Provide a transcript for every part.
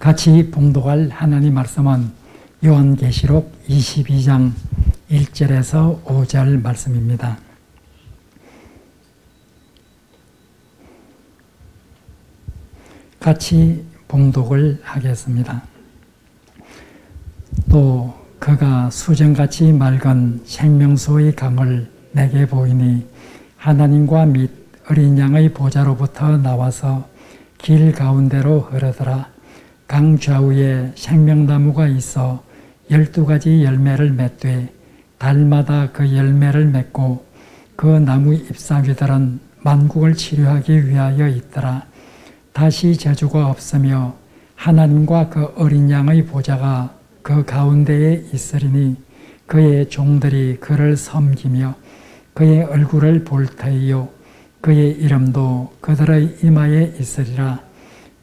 같이 봉독할 하나님 말씀은 요한계시록 22장 1절에서 5절 말씀입니다. 같이 봉독을 하겠습니다. 또 그가 수정같이 맑은 생명수의 강을 내게 보이니 하나님과 및 어린 양의 보좌로부터 나와서 길 가운데로 흐르더라. 강 좌우에 생명나무가 있어 12가지 열매를 맺되 달마다 그 열매를 맺고 그 나무 잎사귀들은 만국을 치료하기 위하여 있더라. 다시 저주가 없으며 하나님과 그 어린 양의 보좌가 그 가운데에 있으리니 그의 종들이 그를 섬기며 그의 얼굴을 볼 터이요 그의 이름도 그들의 이마에 있으리라.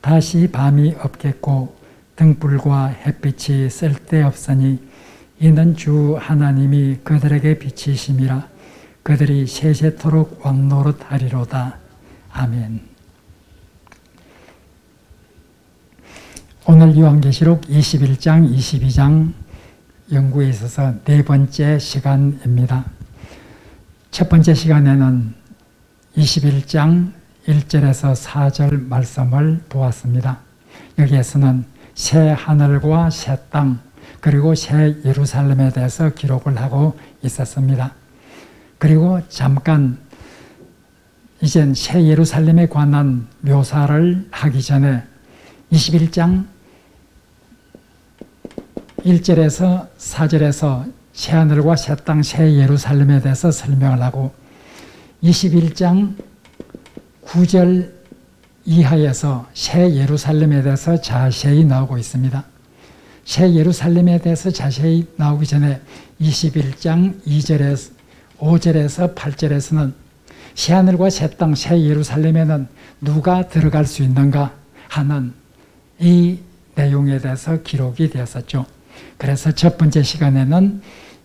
다시 밤이 없겠고 등불과 햇빛이 쓸데없으니 이는 주 하나님이 그들에게 빛이심이라. 그들이 세세토록 왕노릇하리로다. 아멘. 오늘 요한계시록 21장, 22장 연구에 있어서 네 번째 시간입니다. 첫 번째 시간에는 21장 1절에서 4절 말씀을 보았습니다. 여기에서는 새 하늘과 새 땅 그리고 새 예루살렘에 대해서 기록을 하고 있었습니다. 그리고 잠깐 이젠 새 예루살렘에 관한 묘사를 하기 전에 21장 1절에서 4절에서 새 하늘과 새 땅, 새 예루살렘에 대해서 설명을 하고 21장 9절 이하에서 새 예루살렘에 대해서 자세히 나오고 있습니다. 새 예루살렘에 대해서 자세히 나오기 전에 21장 2절에서 5절에서 8절에서는 새 하늘과 새 땅, 새 예루살렘에는 누가 들어갈 수 있는가 하는 이 내용에 대해서 기록이 되었었죠. 그래서 첫 번째 시간에는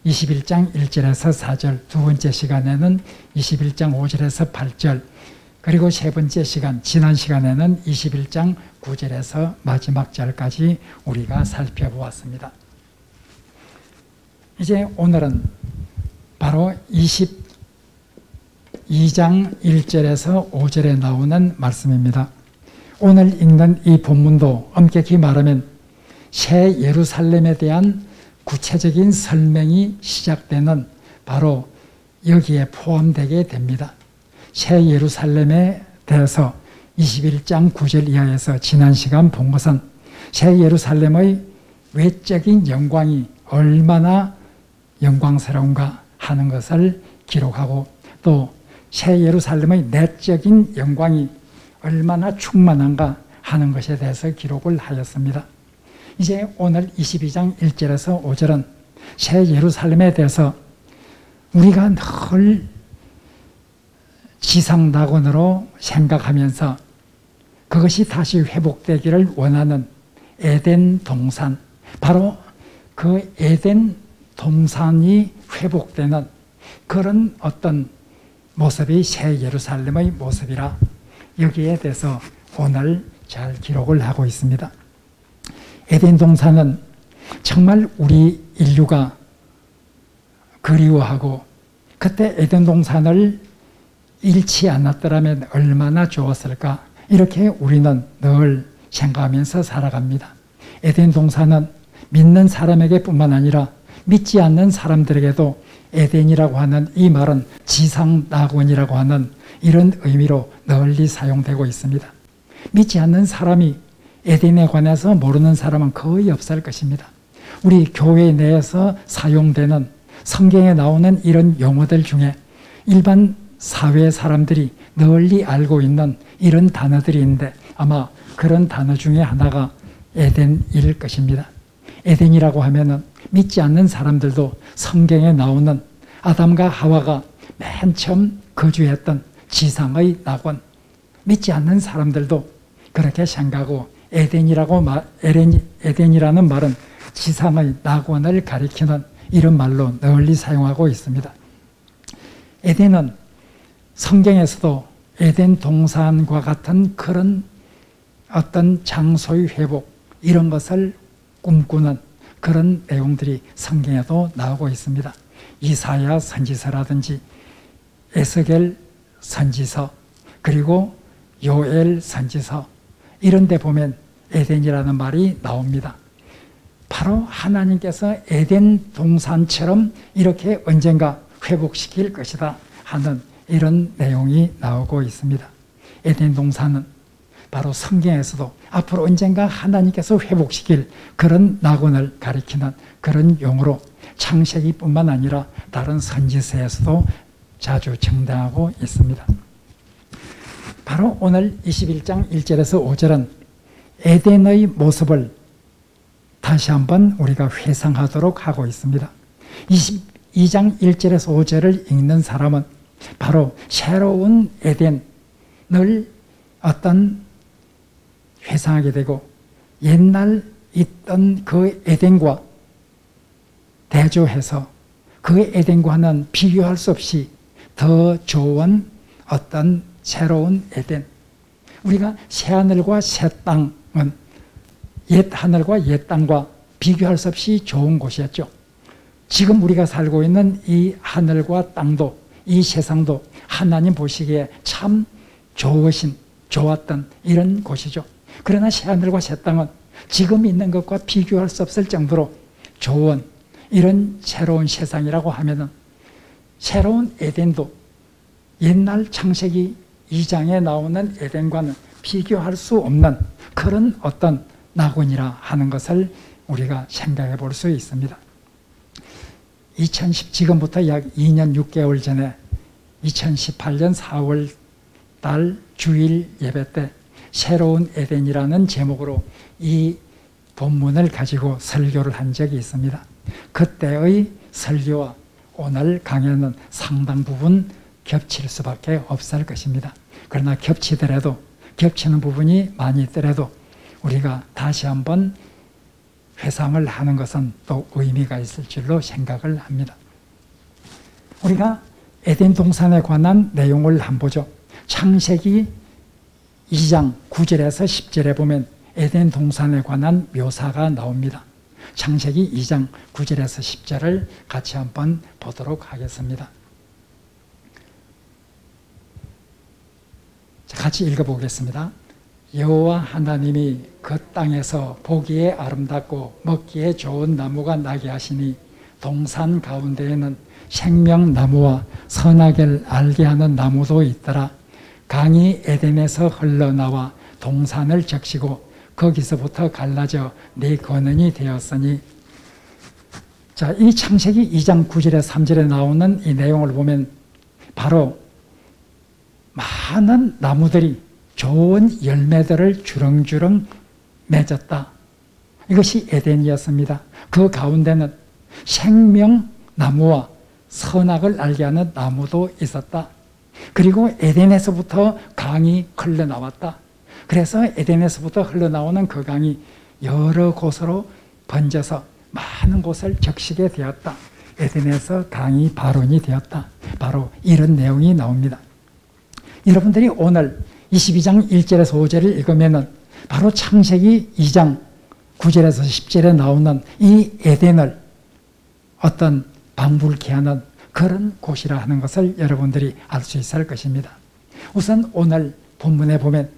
21장 1절에서 4절, 두 번째 시간에는 21장 5절에서 8절, 그리고 세 번째 시간, 지난 시간에는 21장 9절에서 마지막 절까지 우리가 살펴보았습니다. 이제 오늘은 바로 22장 1절에서 5절에 나오는 말씀입니다. 오늘 읽는 이 본문도 엄격히 말하면 새 예루살렘에 대한 구체적인 설명이 시작되는 바로 여기에 포함되게 됩니다. 새 예루살렘에 대해서 21장 9절 이하에서 지난 시간 본 것은 새 예루살렘의 외적인 영광이 얼마나 영광스러운가 하는 것을 기록하고 또 새 예루살렘의 내적인 영광이 얼마나 충만한가 하는 것에 대해서 기록을 하였습니다. 이제 오늘 22장 1절에서 5절은 새 예루살렘에 대해서 우리가 늘 지상낙원으로 생각하면서 그것이 다시 회복되기를 원하는 에덴 동산, 바로 그 에덴 동산이 회복되는 그런 어떤 모습이 새 예루살렘의 모습이라 여기에 대해서 오늘 잘 기록을 하고 있습니다. 에덴 동산은 정말 우리 인류가 그리워하고 그때 에덴 동산을 잃지 않았더라면 얼마나 좋았을까 이렇게 우리는 늘 생각하면서 살아갑니다. 에덴 동산은 믿는 사람에게 뿐만 아니라 믿지 않는 사람들에게도 에덴이라고 하는 이 말은 지상낙원이라고 하는 이런 의미로 널리 사용되고 있습니다. 믿지 않는 사람이 에덴에 관해서 모르는 사람은 거의 없을 것입니다. 우리 교회 내에서 사용되는 성경에 나오는 이런 용어들 중에 일반 사회 사람들이 널리 알고 있는 이런 단어들이 있는데 아마 그런 단어 중에 하나가 에덴일 것입니다. 에덴이라고 하면은 믿지 않는 사람들도 성경에 나오는 아담과 하와가 맨 처음 거주했던 지상의 낙원, 믿지 않는 사람들도 그렇게 생각하고 에덴이라는 말은 지상의 낙원을 가리키는 이런 말로 널리 사용하고 있습니다. 에덴은 성경에서도 에덴 동산과 같은 그런 어떤 장소의 회복, 이런 것을 꿈꾸는 그런 내용들이 성경에도 나오고 있습니다. 이사야 선지서라든지 에스겔 선지서 그리고 요엘 선지서 이런 데 보면 에덴이라는 말이 나옵니다. 바로 하나님께서 에덴 동산처럼 이렇게 언젠가 회복시킬 것이다 하는 이런 내용이 나오고 있습니다. 에덴 동산은 바로 성경에서도 앞으로 언젠가 하나님께서 회복시킬 그런 낙원을 가리키는 그런 용어로 창세기뿐만 아니라 다른 선지서에서도 자주 등장하고 있습니다. 바로 오늘 21장 1절에서 5절은 에덴의 모습을 다시 한번 우리가 회상하도록 하고 있습니다. 22장 1절에서 5절을 읽는 사람은 바로 새로운 에덴을 어떤 회상하게 되고 옛날 있던 그 에덴과 대조해서 그 에덴과는 비교할 수 없이 더 좋은 어떤 새로운 에덴, 우리가 새하늘과 새 땅은 옛 하늘과 옛 땅과 비교할 수 없이 좋은 곳이었죠. 지금 우리가 살고 있는 이 하늘과 땅도 이 세상도 하나님 보시기에 참 좋았던 이런 곳이죠. 그러나 새하늘과 새 땅은 지금 있는 것과 비교할 수 없을 정도로 좋은 이런 새로운 세상이라고 하면은 새로운 에덴도 옛날 창세기 2장에 나오는 에덴과는 비교할 수 없는 그런 어떤 낙원이라 하는 것을 우리가 생각해 볼 수 있습니다. 지금부터 약 2년 6개월 전에 2018년 4월 달 주일 예배 때 새로운 에덴이라는 제목으로 이 본문을 가지고 설교를 한 적이 있습니다. 그때의 설교와 오늘 강연은 상당 부분 겹칠 수밖에 없을 것입니다. 그러나 겹치는 부분이 많이 있더라도 우리가 다시 한번 회상을 하는 것은 또 의미가 있을 줄로 생각을 합니다. 우리가 에덴 동산에 관한 내용을 한번 보죠. 창세기 2장 9절에서 10절에 보면 에덴 동산에 관한 묘사가 나옵니다. 창세기 2장 9절에서 10절을 같이 한번 보도록 하겠습니다. 같이 읽어보겠습니다. 여호와 하나님이 그 땅에서 보기에 아름답고 먹기에 좋은 나무가 나게 하시니 동산 가운데에는 생명나무와 선악을 알게 하는 나무도 있더라. 강이 에덴에서 흘러나와 동산을 적시고 거기서부터 갈라져 네 권은이 되었으니. 자, 이 창세기 2장 9절에 3절에 나오는 이 내용을 보면 바로 많은 나무들이 좋은 열매들을 주렁주렁 맺었다. 이것이 에덴이었습니다. 그 가운데는 생명나무와 선악을 알게 하는 나무도 있었다. 그리고 에덴에서부터 강이 흘러나왔다. 그래서 에덴에서부터 흘러나오는 그 강이 여러 곳으로 번져서 많은 곳을 적시게 되었다. 에덴에서 강이 발원이 되었다. 바로 이런 내용이 나옵니다. 여러분들이 오늘 22장 1절에서 5절을 읽으면 바로 창세기 2장 9절에서 10절에 나오는 이 에덴을 어떤 방불케 하는 그런 곳이라 하는 것을 여러분들이 알 수 있을 것입니다. 우선 오늘 본문에 보면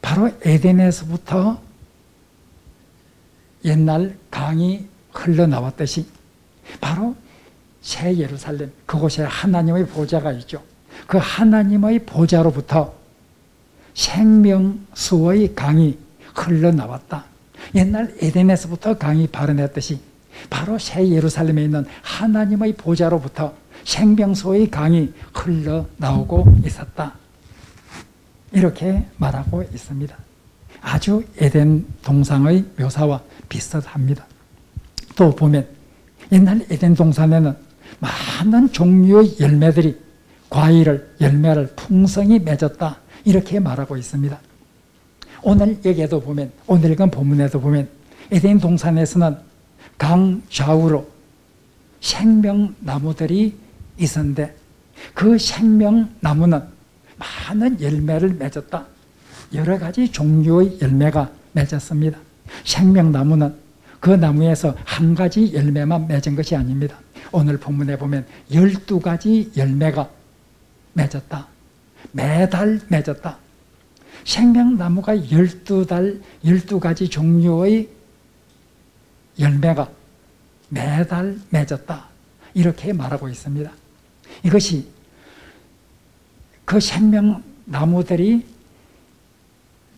바로 에덴에서부터 옛날 강이 흘러나왔듯이 바로 새 예루살렘, 그곳에 하나님의 보좌가 있죠. 그 하나님의 보좌로부터 생명수의 강이 흘러나왔다. 옛날 에덴에서부터 강이 발원했듯이 바로 새 예루살렘에 있는 하나님의 보좌로부터 생명수의 강이 흘러나오고 있었다. 이렇게 말하고 있습니다. 아주 에덴 동산의 묘사와 비슷합니다. 또 보면 옛날 에덴 동산에는 많은 종류의 열매들이 열매를 풍성히 맺었다. 이렇게 말하고 있습니다. 오늘 여기에도 보면, 오늘 읽은 본문에도 보면 에덴 동산에서는 강 좌우로 생명나무들이 있었는데 그 생명나무는 많은 열매를 맺었다. 여러 가지 종류의 열매가 맺었습니다. 생명나무는 그 나무에서 한 가지 열매만 맺은 것이 아닙니다. 오늘 본문에 보면 12가지 열매가 맺었다. 매달 맺었다. 생명나무가 12가지 종류의 열매가 매달 맺었다. 이렇게 말하고 있습니다. 이것이 그 생명나무들이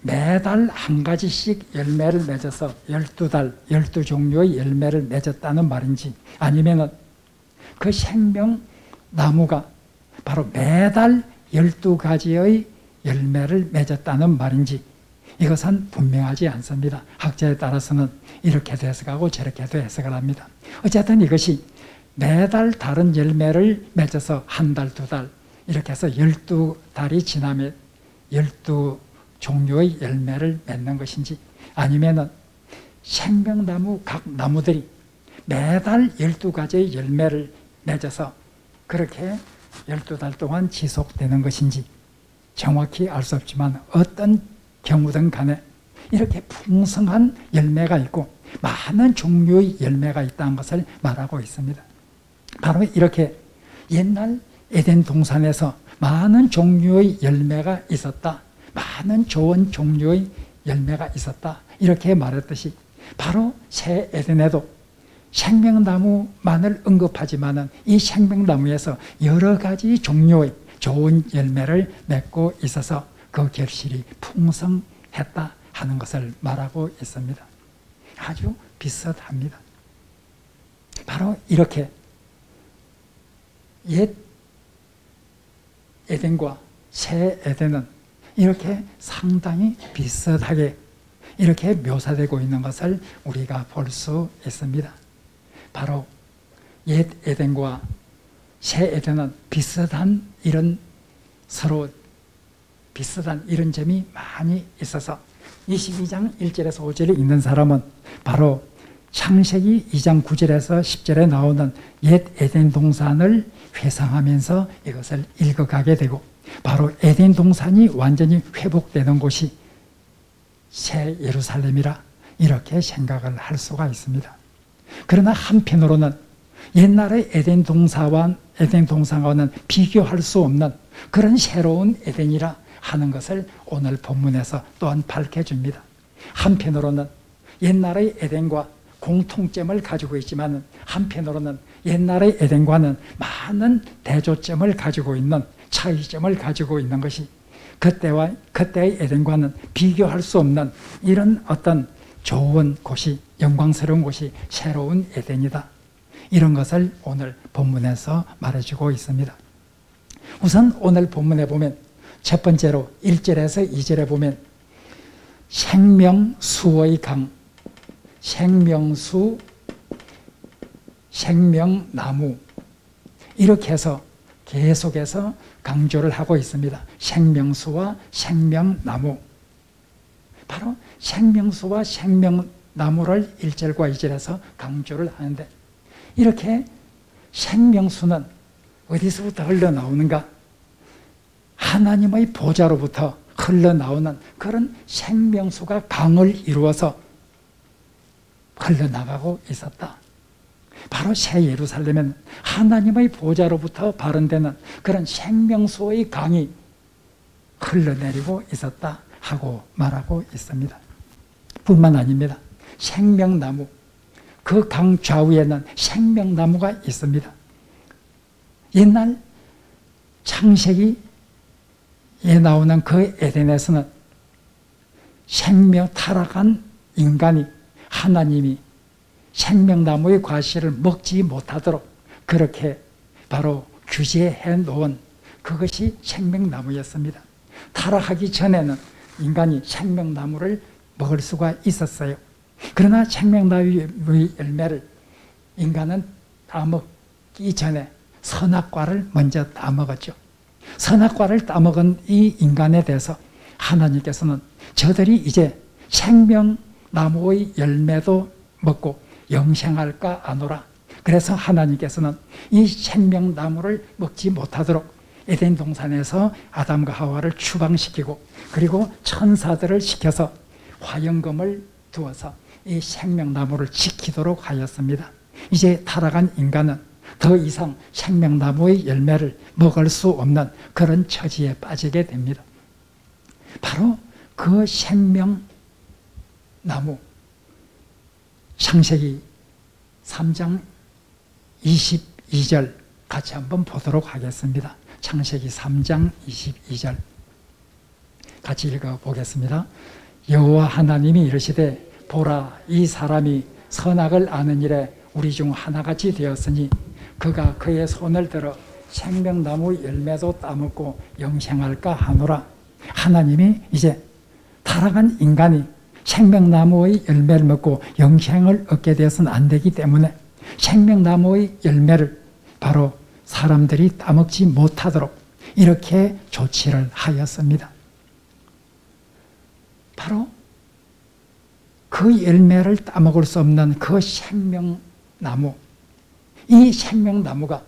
매달 한 가지씩 열매를 맺어서 12달, 12종류의 열매를 맺었다는 말인지, 아니면은 그 생명나무가 바로 매달 12가지의 열매를 맺었다는 말인지, 이것은 분명하지 않습니다. 학자에 따라서는 이렇게도 해석하고 저렇게도 해석을 합니다. 어쨌든 이것이 매달 다른 열매를 맺어서 한 달, 두 달, 이렇게 해서 12달이 지나면 12종류의 열매를 맺는 것인지, 아니면은 생명나무 각 나무들이 매달 12가지의 열매를 맺어서 그렇게 12달 동안 지속되는 것인지 정확히 알 수 없지만, 어떤 경우든 간에 이렇게 풍성한 열매가 있고 많은 종류의 열매가 있다는 것을 말하고 있습니다. 바로 이렇게 옛날 에덴 동산에서 많은 종류의 열매가 있었다, 많은 좋은 종류의 열매가 있었다, 이렇게 말했듯이 바로 새 에덴에도 생명나무만을 언급하지만은 이 생명나무에서 여러 가지 종류의 좋은 열매를 맺고 있어서 그 결실이 풍성했다 하는 것을 말하고 있습니다. 아주 비슷합니다. 바로 이렇게 옛 에덴과 새 에덴은 이렇게 상당히 비슷하게 이렇게 묘사되고 있는 것을 우리가 볼 수 있습니다. 바로 옛 에덴과 새 에덴은 비슷한 이런 서로 비슷한 이런 점이 많이 있어서 22장 1절에서 5절에 있는 사람은 바로 창세기 2장 9절에서 10절에 나오는 옛 에덴 동산을 회상하면서 이것을 읽어가게 되고, 바로 에덴 동산이 완전히 회복되는 곳이 새 예루살렘이라 이렇게 생각을 할 수가 있습니다. 그러나 한편으로는 옛날의 에덴 동산과는 비교할 수 없는 그런 새로운 에덴이라 하는 것을 오늘 본문에서 또한 밝혀줍니다. 한편으로는 옛날의 에덴과 공통점을 가지고 있지만, 한편으로는 옛날의 에덴과는 많은 대조점을 가지고 있는, 차이점을 가지고 있는 것이 그때의 에덴과는 비교할 수 없는 이런 어떤 좋은 곳이, 영광스러운 곳이 새로운 에덴이다, 이런 것을 오늘 본문에서 말해주고 있습니다. 우선 오늘 본문에 보면 첫 번째로 1절에서 2절에 보면 생명수의 강, 생명수, 생명나무, 이렇게 해서 계속해서 강조를 하고 있습니다. 생명수와 생명나무, 바로 생명수와 생명나무를 1절과 2절에서 강조를 하는데, 이렇게 생명수는 어디서부터 흘러나오는가? 하나님의 보좌로부터 흘러나오는 그런 생명수가 강을 이루어서 흘러나가고 있었다. 바로 새 예루살렘은 하나님의 보좌로부터 발원되는 그런 생명수의 강이 흘러내리고 있었다 하고 말하고 있습니다. 뿐만 아닙니다. 생명나무, 그 강 좌우에는 생명나무가 있습니다. 옛날 창세기에 나오는 그 에덴에서는 타락한 인간이, 하나님이 생명나무의 과실을 먹지 못하도록 그렇게 바로 규제해 놓은 그것이 생명나무였습니다. 타락하기 전에는 인간이 생명나무를 먹을 수가 있었어요. 그러나 생명나무의 열매를 인간은 따먹기 전에 선악과를 먼저 따먹었죠. 선악과를 따먹은 이 인간에 대해서 하나님께서는 저들이 이제 생명나무의 열매도 먹고 영생할까 아노라, 그래서 하나님께서는 이 생명나무를 먹지 못하도록 에덴 동산에서 아담과 하와를 추방시키고, 그리고 천사들을 시켜서 화영검을 두어서 이 생명나무를 지키도록 하였습니다. 이제 타락한 인간은 더 이상 생명나무의 열매를 먹을 수 없는 그런 처지에 빠지게 됩니다. 바로 그 생명나무, 창세기 3장 22절 같이 한번 보도록 하겠습니다. 창세기 3장 22절 같이 읽어보겠습니다. 여호와 하나님이 이르시되 보라, 이 사람이 선악을 아는 일에 우리 중 하나같이 되었으니 그가 그의 손을 들어 생명나무 열매도 따먹고 영생할까 하노라. 하나님이 이제 타락한 인간이 생명나무의 열매를 먹고 영생을 얻게 되어서는 안 되기 때문에 생명나무의 열매를 바로 사람들이 따먹지 못하도록 이렇게 조치를 하였습니다. 바로 그 열매를 따먹을 수 없는 그 생명나무, 이 생명나무가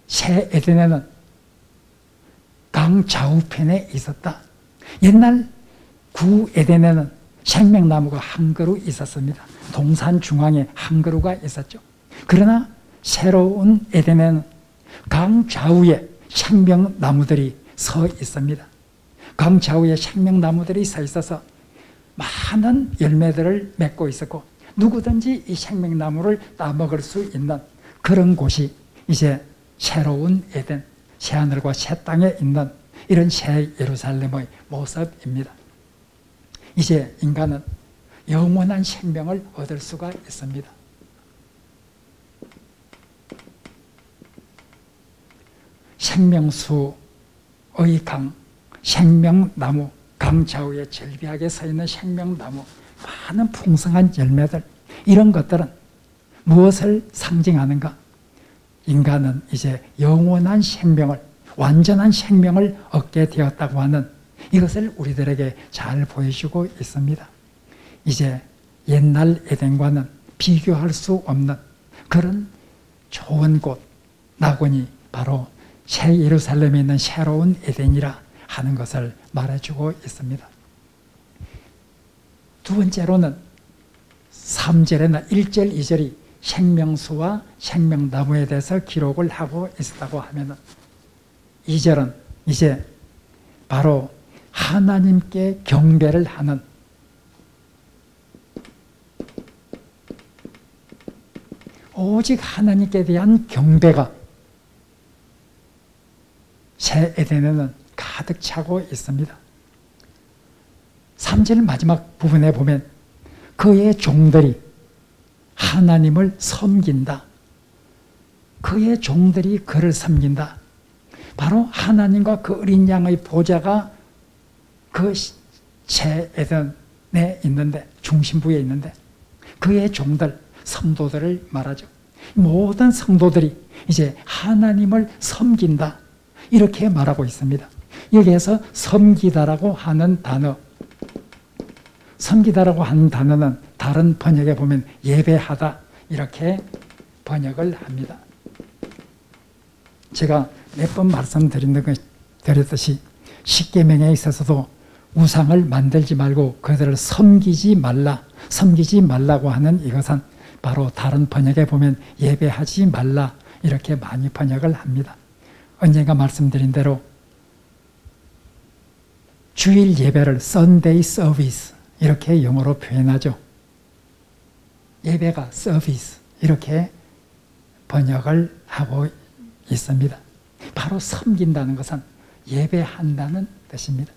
새 에덴에는 강 좌우편에 있었다. 옛날 구 에덴에는 생명나무가 한 그루 있었습니다. 동산 중앙에 한 그루가 있었죠. 그러나 새로운 에덴에는 강 좌우에 생명나무들이 서 있습니다. 강 좌우에 생명나무들이 서 있어서 많은 열매들을 맺고 있었고 누구든지 이 생명나무를 따먹을 수 있는 그런 곳이 이제 새로운 에덴, 새하늘과 새 땅에 있는 이런 새 예루살렘의 모습입니다. 이제 인간은 영원한 생명을 얻을 수가 있습니다. 생명수의 강, 생명나무, 강 좌우에 절비하게 서 있는 생명나무, 많은 풍성한 열매들, 이런 것들은 무엇을 상징하는가? 인간은 이제 영원한 생명을, 완전한 생명을 얻게 되었다고 하는 이것을 우리들에게 잘 보여주고 있습니다. 이제 옛날 에덴과는 비교할 수 없는 그런 좋은 곳, 낙원이 바로 새 예루살렘에 있는 새로운 에덴이라 하는 것을 말해주고 있습니다. 두 번째로는 3절에나 1절, 2절이 생명수와 생명나무에 대해서 기록을 하고 있었다고 하면 2절은 이제 바로 하나님께 경배를 하는, 오직 하나님께 대한 경배가 새 에덴에는 가득 차고 있습니다. 3절 마지막 부분에 보면 그의 종들이 하나님을 섬긴다. 그의 종들이 그를 섬긴다. 바로 하나님과 그 어린 양의 보좌가 그 새 에덴에 있는데, 중심부에 있는데 그의 종들, 성도들을 말하죠. 모든 성도들이 이제 하나님을 섬긴다, 이렇게 말하고 있습니다. 여기에서 섬기다라고 하는 단어, 섬기다라고 하는 단어는 다른 번역에 보면 예배하다 이렇게 번역을 합니다. 제가 몇 번 말씀드렸듯이 십계명에 있어서도 우상을 만들지 말고 그들을 섬기지 말라고 하는 이것은 바로 다른 번역에 보면 예배하지 말라 이렇게 많이 번역을 합니다. 언젠가 말씀드린 대로 주일 예배를 Sunday service 이렇게 영어로 표현하죠. 예배가 서비스 이렇게 번역을 하고 있습니다. 바로 섬긴다는 것은 예배한다는 뜻입니다.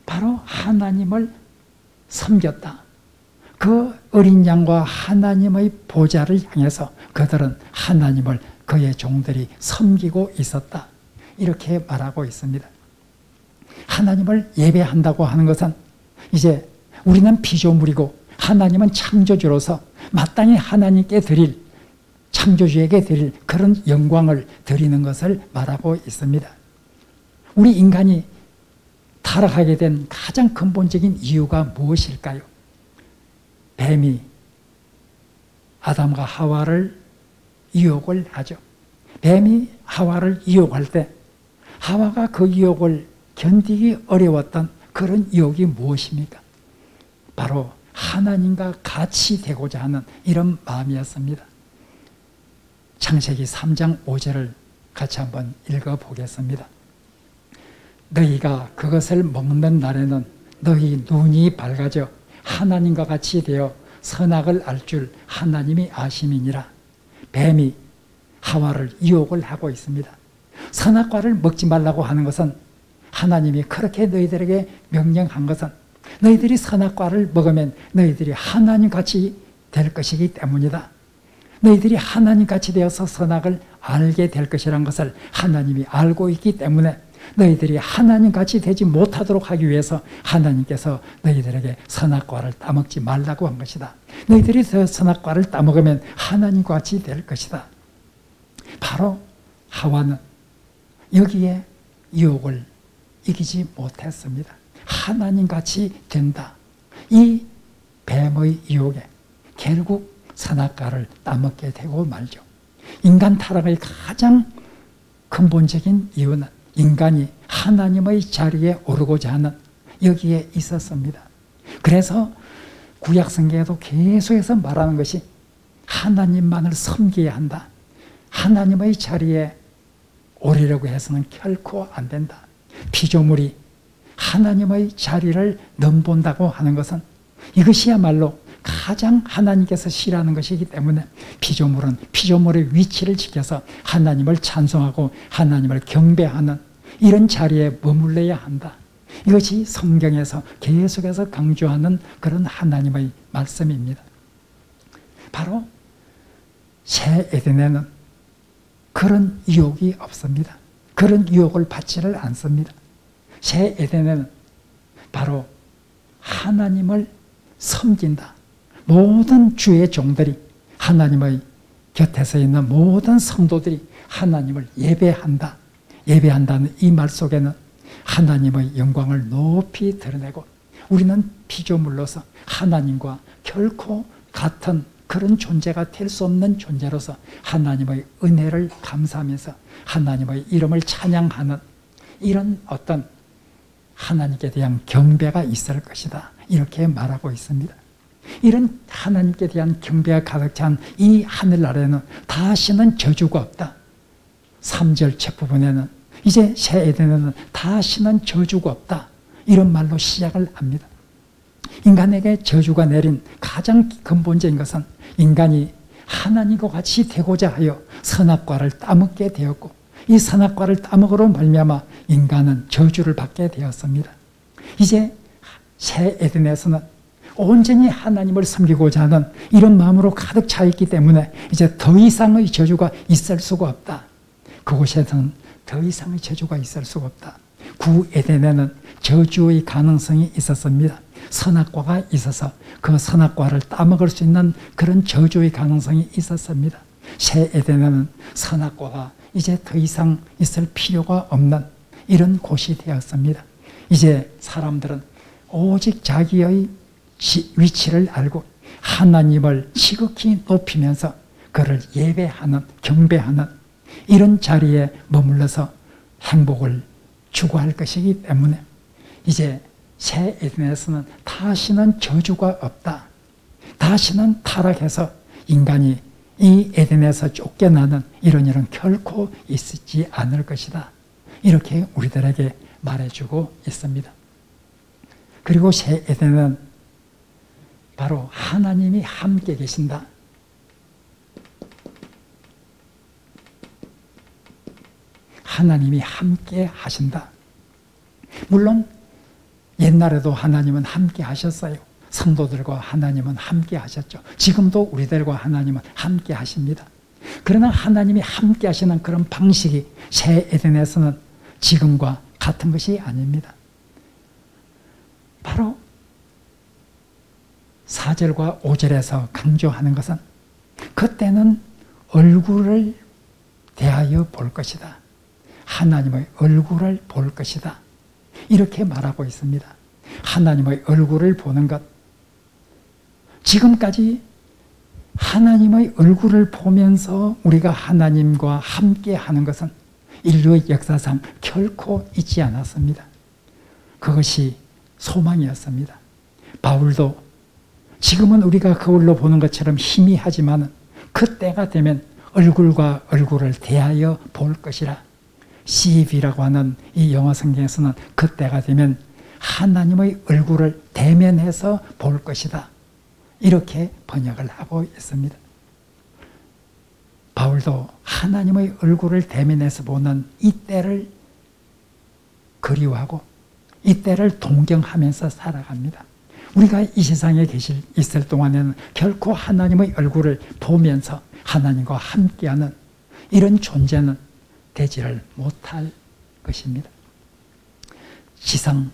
바로 하나님을 섬겼다. 그 어린 양과 하나님의 보좌를 향해서 그들은 하나님을, 그의 종들이 섬기고 있었다. 이렇게 말하고 있습니다. 하나님을 예배한다고 하는 것은 이제 우리는 피조물이고 하나님은 창조주로서 마땅히 하나님께 드릴, 창조주에게 드릴 그런 영광을 드리는 것을 말하고 있습니다. 우리 인간이 타락하게 된 가장 근본적인 이유가 무엇일까요? 뱀이 아담과 하와를 유혹을 하죠. 뱀이 하와를 유혹할 때 하와가 그 유혹을 견디기 어려웠던 그런 유혹이 무엇입니까? 바로 하나님과 같이 되고자 하는 이런 마음이었습니다. 창세기 3장 5절을 같이 한번 읽어보겠습니다. 너희가 그것을 먹는 날에는 너희 눈이 밝아져 하나님과 같이 되어 선악을 알 줄 하나님이 아심이니라. 뱀이 하와를 유혹을 하고 있습니다. 선악과를 먹지 말라고 하는 것은 하나님이 그렇게 너희들에게 명령한 것은 너희들이 선악과를 먹으면 너희들이 하나님같이 될 것이기 때문이다. 너희들이 하나님같이 되어서 선악을 알게 될 것이라는 것을 하나님이 알고 있기 때문에 너희들이 하나님같이 되지 못하도록 하기 위해서 하나님께서 너희들에게 선악과를 따먹지 말라고 한 것이다. 너희들이 선악과를 따먹으면 하나님과 같이 될 것이다. 바로 하와는 여기에 유혹을 이기지 못했습니다. 하나님같이 된다. 이 뱀의 유혹에 결국 선악과를 따먹게 되고 말죠. 인간 타락의 가장 근본적인 이유는 인간이 하나님의 자리에 오르고자 하는 여기에 있었습니다. 그래서 구약성경에도 계속해서 말하는 것이 하나님만을 섬겨야 한다. 하나님의 자리에 오르려고 해서는 결코 안 된다. 피조물이 하나님의 자리를 넘본다고 하는 것은 이것이야말로 가장 하나님께서 싫어하는 것이기 때문에 피조물은 피조물의 위치를 지켜서 하나님을 찬송하고 하나님을 경배하는 이런 자리에 머물러야 한다. 이것이 성경에서 계속해서 강조하는 그런 하나님의 말씀입니다. 바로 새 에덴에는 그런 유혹이 없습니다. 그런 유혹을 받지를 않습니다. 새 에덴에는 바로 하나님을 섬긴다. 모든 주의 종들이 하나님의 곁에서 있는 모든 성도들이 하나님을 예배한다. 예배한다는 이 말 속에는 하나님의 영광을 높이 드러내고 우리는 피조물로서 하나님과 결코 같은 그런 존재가 될 수 없는 존재로서 하나님의 은혜를 감사하면서 하나님의 이름을 찬양하는 이런 어떤 하나님께 대한 경배가 있을 것이다. 이렇게 말하고 있습니다. 이런 하나님께 대한 경배가 가득 찬 이 하늘 아래는 다시는 저주가 없다. 3절 첫부분에는 이제 새 에덴에는 다시는 저주가 없다. 이런 말로 시작을 합니다. 인간에게 저주가 내린 가장 근본적인 것은 인간이 하나님과 같이 되고자 하여 선악과를 따먹게 되었고 이 선악과를 따먹으로 말미암아 인간은 저주를 받게 되었습니다. 이제 새 에덴에서는 온전히 하나님을 섬기고자 하는 이런 마음으로 가득 차 있기 때문에 이제 더 이상의 저주가 있을 수가 없다. 그곳에서는 더 이상의 저주가 있을 수가 없다. 구 에덴에는 저주의 가능성이 있었습니다. 선악과가 있어서 그 선악과를 따먹을 수 있는 그런 저주의 가능성이 있었습니다. 새 에덴에는 선악과가 이제 더 이상 있을 필요가 없는 이런 곳이 되었습니다. 이제 사람들은 오직 자기의 위치를 알고 하나님을 지극히 높이면서 그를 예배하는 경배하는 이런 자리에 머물러서 행복을 추구할 것이기 때문에 이제 새 에덴에서는 다시는 저주가 없다. 다시는 타락해서 인간이 이 에덴에서 쫓겨나는 이런 일은 결코 있지 않을 것이다. 이렇게 우리들에게 말해주고 있습니다. 그리고 새 에덴은 바로 하나님이 함께 계신다. 하나님이 함께 하신다. 물론 옛날에도 하나님은 함께 하셨어요. 성도들과 하나님은 함께 하셨죠. 지금도 우리들과 하나님은 함께 하십니다. 그러나 하나님이 함께 하시는 그런 방식이 새 에덴에서는 지금과 같은 것이 아닙니다. 바로 4절과 5절에서 강조하는 것은 그때는 얼굴을 대하여 볼 것이다. 하나님의 얼굴을 볼 것이다. 이렇게 말하고 있습니다. 하나님의 얼굴을 보는 것. 지금까지 하나님의 얼굴을 보면서 우리가 하나님과 함께 하는 것은 인류의 역사상 결코 있지 않았습니다. 그것이 소망이었습니다. 바울도 지금은 우리가 거울로 보는 것처럼 희미하지만 그때가 되면 얼굴과 얼굴을 대하여 볼 것이라. CV라고 하는 이 영어 성경에서는 그때가 되면 하나님의 얼굴을 대면해서 볼 것이다. 이렇게 번역을 하고 있습니다. 바울도 하나님의 얼굴을 대면해서 보는 이때를 그리워하고 이때를 동경하면서 살아갑니다. 우리가 이 세상에 있을 동안에는 결코 하나님의 얼굴을 보면서 하나님과 함께하는 이런 존재는 되지를 못할 것입니다. 지상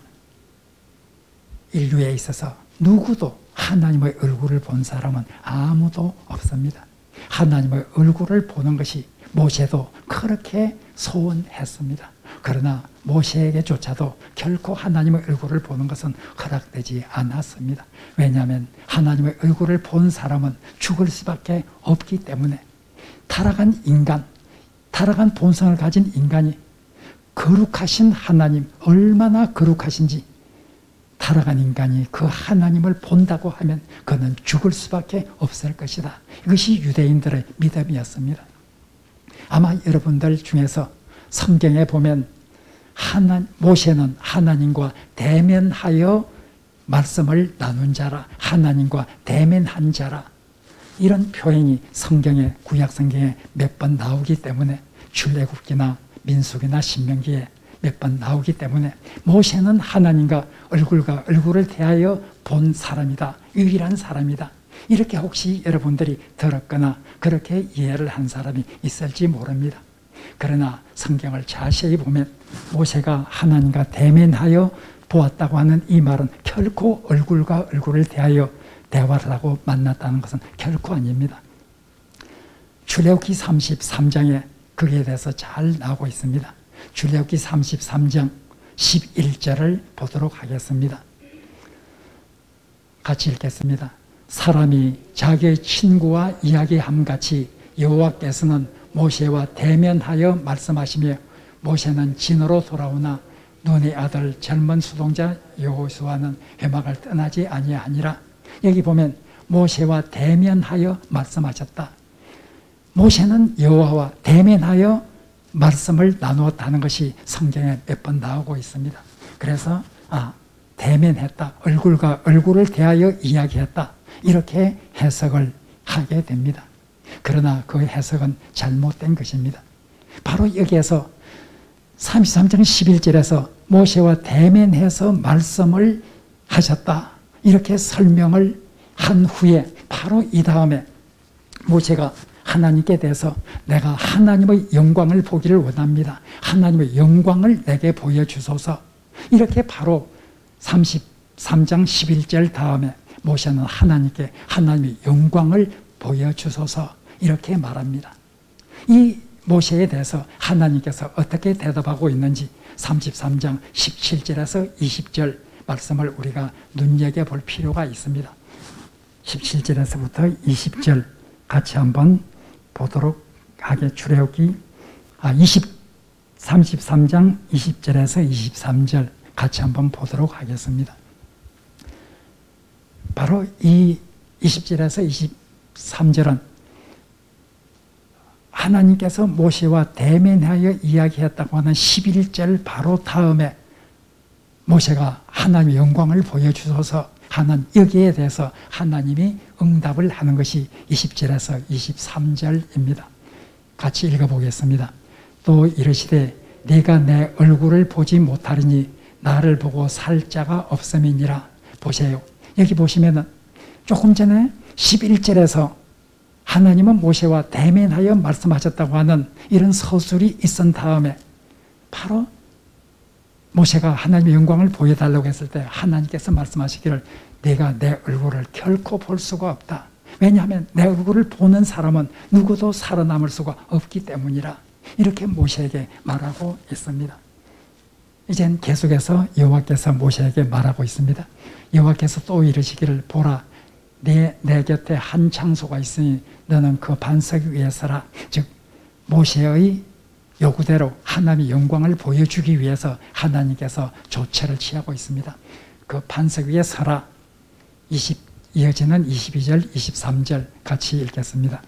인류에 있어서 누구도 하나님의 얼굴을 본 사람은 아무도 없습니다. 하나님의 얼굴을 보는 것이 모세도 그렇게 소원했습니다. 그러나 모세에게조차도 결코 하나님의 얼굴을 보는 것은 허락되지 않았습니다. 왜냐하면 하나님의 얼굴을 본 사람은 죽을 수밖에 없기 때문에 타락한 인간, 타락한 본성을 가진 인간이 거룩하신 하나님, 얼마나 거룩하신지 타락한 인간이 그 하나님을 본다고 하면 그는 죽을 수밖에 없을 것이다. 이것이 유대인들의 믿음이었습니다. 아마 여러분들 중에서 성경에 보면 모세는 하나님과 대면하여 말씀을 나눈 자라, 하나님과 대면한 자라, 이런 표현이 성경에, 구약 성경에 몇 번 나오기 때문에, 출애굽기나 민수기나 신명기에 몇 번 나오기 때문에 모세는 하나님과 얼굴과 얼굴을 대하여 본 사람이다, 유일한 사람이다, 이렇게 혹시 여러분들이 들었거나 그렇게 이해를 한 사람이 있을지 모릅니다. 그러나 성경을 자세히 보면 모세가 하나님과 대면하여 보았다고 하는 이 말은 결코 얼굴과 얼굴을 대하여 대화를 하고 만났다는 것은 결코 아닙니다. 출애굽기 33장에 그에 대해서 잘 나오고 있습니다. 출애굽기 33장 11절을 보도록 하겠습니다. 같이 읽겠습니다. 사람이 자기의 친구와 이야기함같이 여호와께서는 모세와 대면하여 말씀하시며 모세는 진으로 돌아오나 눈의 아들 젊은 수동자 여호수아는 회막을 떠나지 아니하니라. 여기 보면 모세와 대면하여 말씀하셨다. 모세는 여호와와 대면하여 말씀을 나누었다는 것이 성경에 몇 번 나오고 있습니다. 그래서 대면했다, 얼굴과 얼굴을 대하여 이야기했다, 이렇게 해석을 하게 됩니다. 그러나 그 해석은 잘못된 것입니다. 바로 여기에서 33장 11절에서 모세와 대면해서 말씀을 하셨다, 이렇게 설명을 한 후에 바로 이 다음에 모세가 하나님께 대해서 내가 하나님의 영광을 보기를 원합니다, 하나님의 영광을 내게 보여주소서, 이렇게 바로 33장 11절 다음에 모세는 하나님께 하나님의 영광을 보여주소서 이렇게 말합니다. 이 모세에 대해서 하나님께서 어떻게 대답하고 있는지 33장 17절에서 20절 말씀을 우리가 눈여겨볼 필요가 있습니다. 17절에서부터 20절 같이 한번 보도록 하게. 출애굽기 33장 20절에서 23절 같이 한번 보도록 하겠습니다. 바로 이 20절에서 23절은 하나님께서 모세와 대면하여 이야기했다고 하는 11절 바로 다음에 모세가 하나님의 영광을 보여주소서 하는 여기에 대해서 하나님이 응답을 하는 것이 20절에서 23절입니다. 같이 읽어보겠습니다. 또 이르시되 네가 내 얼굴을 보지 못하리니 나를 보고 살 자가 없음이니라. 보세요. 여기 보시면은 조금 전에 11절에서 하나님은 모세와 대면하여 말씀하셨다고 하는 이런 서술이 있은 다음에 바로 모세가 하나님의 영광을 보여달라고 했을 때 하나님께서 말씀하시기를 내가 내 얼굴을 결코 볼 수가 없다. 왜냐하면 내 얼굴을 보는 사람은 누구도 살아남을 수가 없기 때문이라. 이렇게 모세에게 말하고 있습니다. 이젠 계속해서 여호와께서 모세에게 말하고 있습니다. 여호와께서 또 이르시기를 보라 내 곁에 한 장소가 있으니 너는 그 반석 위에 서라. 즉 모세의 요구대로 하나님의 영광을 보여주기 위해서 하나님께서 조처를 취하고 있습니다. 그 반석 위에 서라. 이어지는 22절, 23절 같이 읽겠습니다.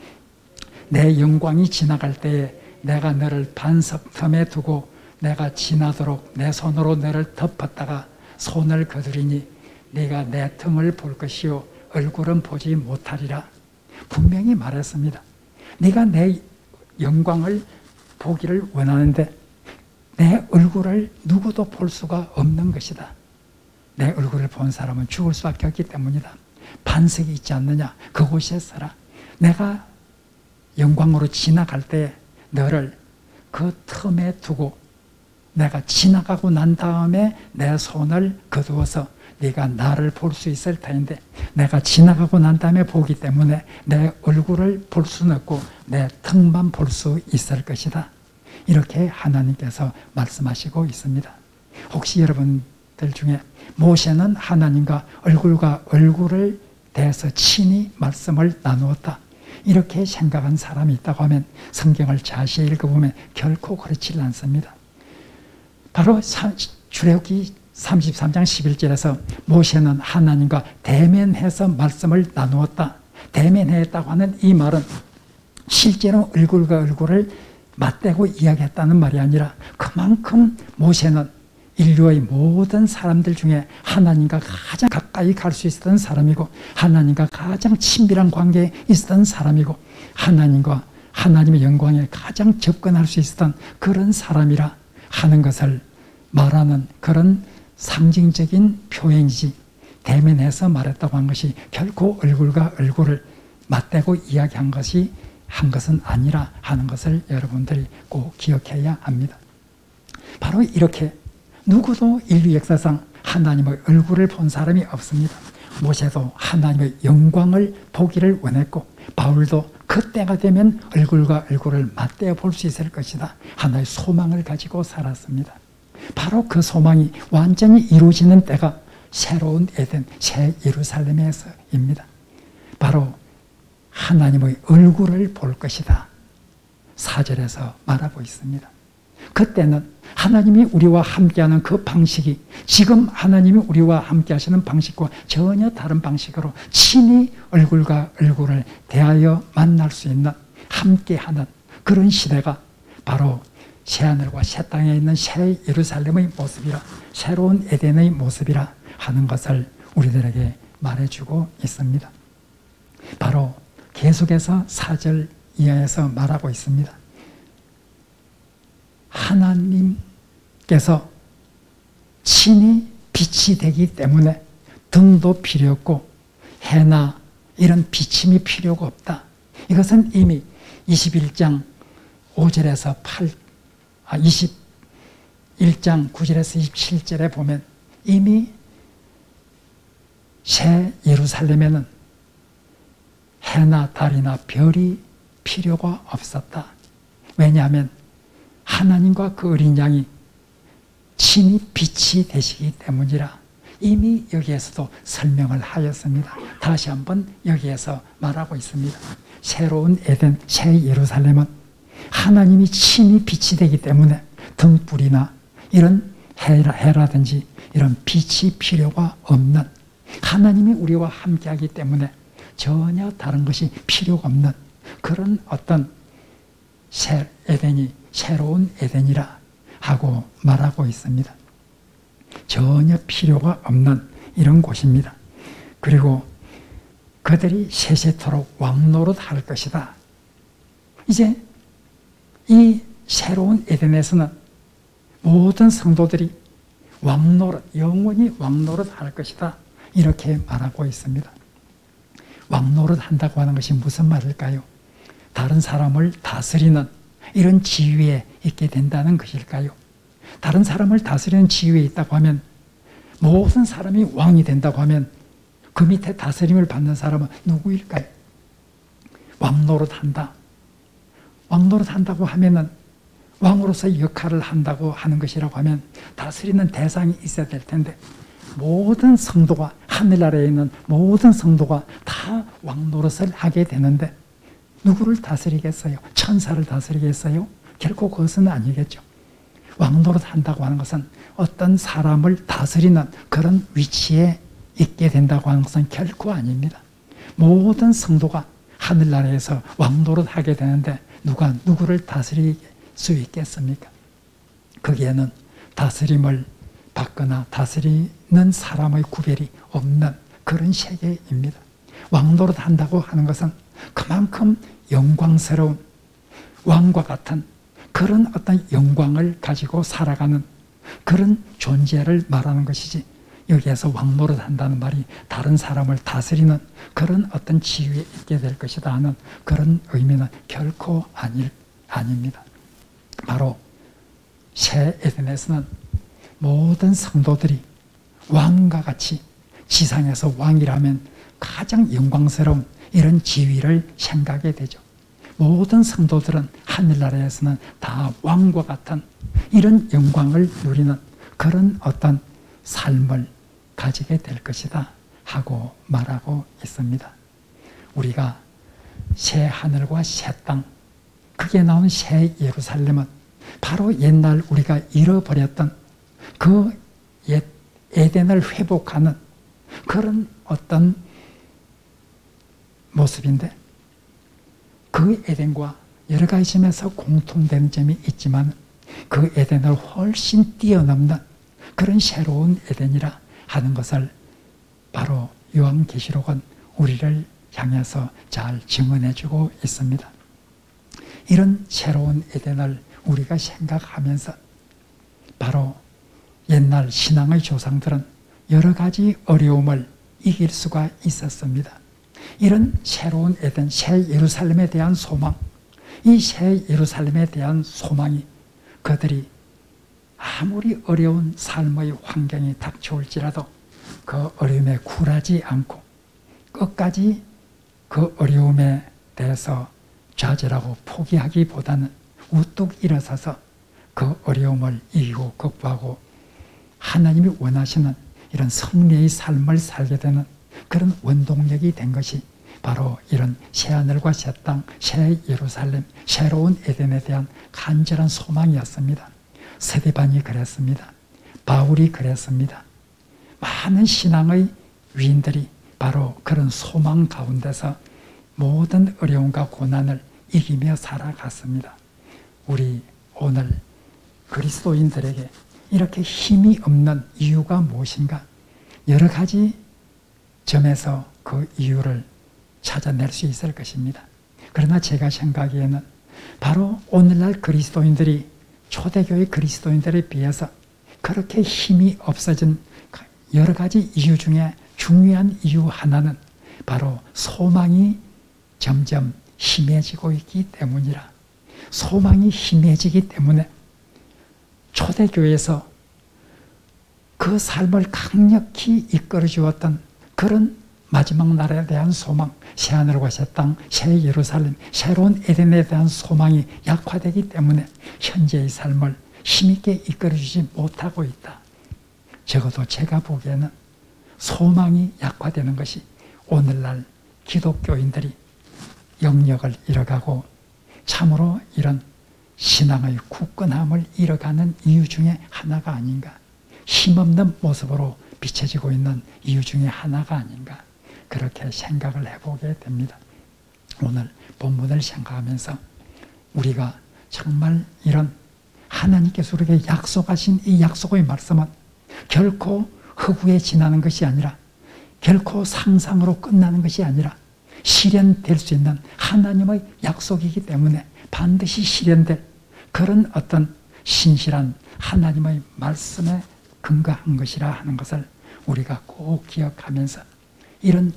내 영광이 지나갈 때에 내가 너를 반석 틈에 두고 내가 지나도록 내 손으로 너를 덮었다가 손을 거두리니 네가 내 틈을 볼 것이요 얼굴은 보지 못하리라. 분명히 말했습니다. 네가 내 영광을 보기를 원하는데 내 얼굴을 누구도 볼 수가 없는 것이다. 내 얼굴을 본 사람은 죽을 수밖에 없기 때문이다. 반석이 있지 않느냐? 그곳에 서라. 내가 영광으로 지나갈 때 너를 그 틈에 두고 내가 지나가고 난 다음에 내 손을 거두어서 네가 나를 볼 수 있을 터인데 내가 지나가고 난 다음에 보기 때문에 내 얼굴을 볼 수는 없고 내 턱만 볼 수 있을 것이다. 이렇게 하나님께서 말씀하시고 있습니다. 혹시 여러분들 중에 모세는 하나님과 얼굴과 얼굴을 대해서 친히 말씀을 나누었다, 이렇게 생각한 사람이 있다고 하면 성경을 자세히 읽어보면 결코 그렇지 않습니다. 바로 출애굽기 33장 11절에서 모세는 하나님과 대면해서 말씀을 나누었다, 대면했다고 하는 이 말은 실제로 얼굴과 얼굴을 맞대고 이야기했다는 말이 아니라 그만큼 모세는 인류의 모든 사람들 중에 하나님과 가장 가까이 갈 수 있었던 사람이고 하나님과 가장 친밀한 관계에 있었던 사람이고 하나님과 하나님의 영광에 가장 접근할 수 있었던 그런 사람이라 하는 것을 말하는 그런 상징적인 표현이지, 대면해서 말했다고 한 것이 결코 얼굴과 얼굴을 맞대고 이야기한 것이 한 것은 아니라 하는 것을 여러분들이 꼭 기억해야 합니다. 바로 이렇게 누구도 인류 역사상 하나님의 얼굴을 본 사람이 없습니다. 모세도 하나님의 영광을 보기를 원했고 바울도 그때가 되면 얼굴과 얼굴을 맞대어 볼 수 있을 것이다, 하나의 소망을 가지고 살았습니다. 바로 그 소망이 완전히 이루어지는 때가 새로운 에덴, 새 예루살렘에서입니다. 바로 하나님의 얼굴을 볼 것이다 4절에서 말하고 있습니다. 그때는 하나님이 우리와 함께하는 그 방식이 지금 하나님이 우리와 함께 하시는 방식과 전혀 다른 방식으로 친히 얼굴과 얼굴을 대하여 만날 수 있는, 함께하는 그런 시대가 바로 새하늘과 새 땅에 있는 새 예루살렘의 모습이라, 새로운 에덴의 모습이라 하는 것을 우리들에게 말해주고 있습니다. 바로 계속해서 4절 이하에서 말하고 있습니다. 하나님께서 친히 빛이 되기 때문에 등도 필요 없고 해나 이런 비침이 필요가 없다. 이것은 이미 21장 5절에서 21장 9절에서 27절에 보면 이미 새 예루살렘에는 해나 달이나 별이 필요가 없었다. 왜냐하면 하나님과 그 어린 양이 친히 빛이 되시기 때문이라 이미 여기에서도 설명을 하였습니다. 다시 한번 여기에서 말하고 있습니다. 새로운 에덴, 새 예루살렘은 하나님이 친히 빛이 되기 때문에 등불이나 이런 해라든지 이런 빛이 필요가 없는, 하나님이 우리와 함께하기 때문에 전혀 다른 것이 필요가 없는 그런 어떤 새 에덴이 새로운 에덴이라 하고 말하고 있습니다. 전혀 필요가 없는 이런 곳입니다. 그리고 그들이 세세토록 왕노릇 할 것이다. 이제 이 새로운 에덴에서는 모든 성도들이 왕노릇, 영원히 왕노릇 할 것이다, 이렇게 말하고 있습니다. 왕노릇 한다고 하는 것이 무슨 말일까요? 다른 사람을 다스리는 이런 지위에 있게 된다는 것일까요? 다른 사람을 다스리는 지위에 있다고 하면, 모든 사람이 왕이 된다고 하면 그 밑에 다스림을 받는 사람은 누구일까요? 왕노릇 한다. 왕노릇 한다고 하면은 왕으로서 역할을 한다고 하는 것이라고 하면 다스리는 대상이 있어야 될 텐데, 모든 성도가, 하늘나라에 있는 모든 성도가 다 왕노릇을 하게 되는데 누구를 다스리겠어요? 천사를 다스리겠어요? 결코 그것은 아니겠죠. 왕노릇 한다고 하는 것은 어떤 사람을 다스리는 그런 위치에 있게 된다고 하는 것은 결코 아닙니다. 모든 성도가 하늘나라에서 왕노릇 하게 되는데 누가 누구를 다스릴 수 있겠습니까? 거기에는 다스림을 받거나 다스리는 사람의 구별이 없는 그런 세계입니다. 왕노릇 한다고 하는 것은 그만큼 영광스러운 왕과 같은 그런 어떤 영광을 가지고 살아가는 그런 존재를 말하는 것이지, 여기에서 왕노릇 한다는 말이 다른 사람을 다스리는 그런 어떤 지위에 있게 될 것이다 하는 그런 의미는 결코 아닙니다. 바로 새 에덴에서는 모든 성도들이 왕과 같이 지상에서 왕이라면 가장 영광스러운 이런 지위를 생각하게 되죠. 모든 성도들은 하늘나라에서는 다 왕과 같은 이런 영광을 누리는 그런 어떤 삶을 가지게 될 것이다 하고 말하고 있습니다. 우리가 새 하늘과 새 땅, 그게 나온 새 예루살렘은 바로 옛날 우리가 잃어버렸던 그 옛 에덴을 회복하는 그런 어떤 모습인데, 그 에덴과 여러 가지 점에서 공통된 점이 있지만 그 에덴을 훨씬 뛰어넘는 그런 새로운 에덴이라 하는 것을 바로 요한계시록은 우리를 향해서 잘 증언해주고 있습니다. 이런 새로운 에덴을 우리가 생각하면서 바로 옛날 신앙의 조상들은 여러 가지 어려움을 이길 수가 있었습니다. 이런 새로운 에덴, 새 예루살렘에 대한 소망, 이 새 예루살렘에 대한 소망이 그들이 아무리 어려운 삶의 환경이 닥쳐올지라도 그 어려움에 굴하지 않고 끝까지 그 어려움에 대해서 좌절하고 포기하기보다는 우뚝 일어서서 그 어려움을 이기고 극복하고 하나님이 원하시는 이런 승리의 삶을 살게 되는 그런 원동력이 된 것이 바로 이런 새하늘과 새 땅, 새 예루살렘, 새로운 에덴에 대한 간절한 소망이었습니다. 스데반이 그랬습니다. 바울이 그랬습니다. 많은 신앙의 위인들이 바로 그런 소망 가운데서 모든 어려움과 고난을 이기며 살아갔습니다. 우리 오늘 그리스도인들에게 이렇게 힘이 없는 이유가 무엇인가? 여러 가지 점에서 그 이유를 찾아낼 수 있을 것입니다. 그러나 제가 생각하기에는 바로 오늘날 그리스도인들이 초대교회 그리스도인들에 비해서 그렇게 힘이 없어진 여러 가지 이유 중에 중요한 이유 하나는 바로 소망이 점점 희미해지고 있기 때문이라. 소망이 희미해지기 때문에 초대교회에서 그 삶을 강력히 이끌어 주었던 그런 마지막 날에 대한 소망, 새하늘과 새 땅, 새 예루살렘, 새로운 에덴에 대한 소망이 약화되기 때문에 현재의 삶을 힘있게 이끌어 주지 못하고 있다. 적어도 제가 보기에는 소망이 약화되는 것이 오늘날 기독교인들이 영역을 잃어가고 참으로 이런 신앙의 굳건함을 잃어가는 이유 중에 하나가 아닌가, 힘없는 모습으로 비춰지고 있는 이유 중에 하나가 아닌가, 그렇게 생각을 해보게 됩니다. 오늘 본문을 생각하면서 우리가 정말 이런 하나님께서 우리에게 약속하신 이 약속의 말씀은 결코 허구에 지나는 것이 아니라, 결코 상상으로 끝나는 것이 아니라 실현될 수 있는 하나님의 약속이기 때문에 반드시 실현될 그런 어떤 신실한 하나님의 말씀에 근거한 것이라 하는 것을 우리가 꼭 기억하면서 이런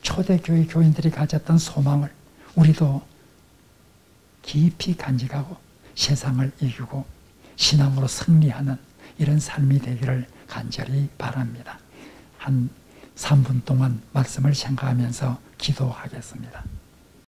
초대교회 교인들이 가졌던 소망을 우리도 깊이 간직하고 세상을 이기고 신앙으로 승리하는 이런 삶이 되기를 간절히 바랍니다. 한 3분 동안 말씀을 생각하면서 기도하겠습니다.